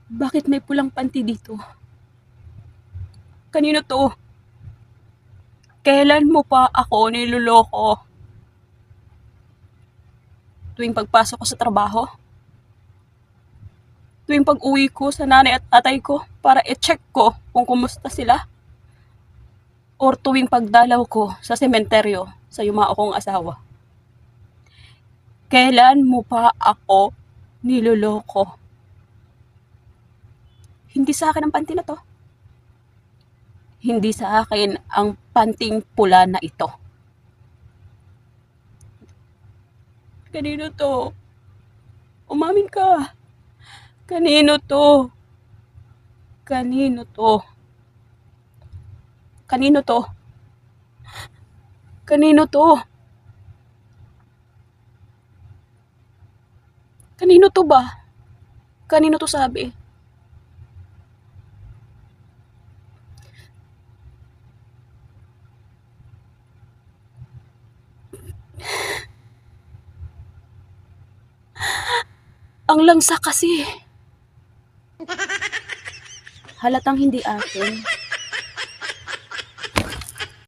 Bakit may pulang panty dito? Kanino to? Kailan mo pa ako niloloko? Tuwing pagpasok ko sa trabaho? Tuwing pag-uwi ko sa nanay at tatay ko para i-check ko kung kumusta sila? Or tuwing pagdalaw ko sa sementeryo sa yumao kong asawa? Kailan mo pa ako niloloko? Hindi sa akin ang panty na to. Hindi sa akin ang panting pula na ito. Kanino to? Umamin ka. Kanino to? Kanino to? Kanino to? Kanino to? Kanino to ba? Kanino to sabi? Ang langsa kasi. Halatang hindi akin.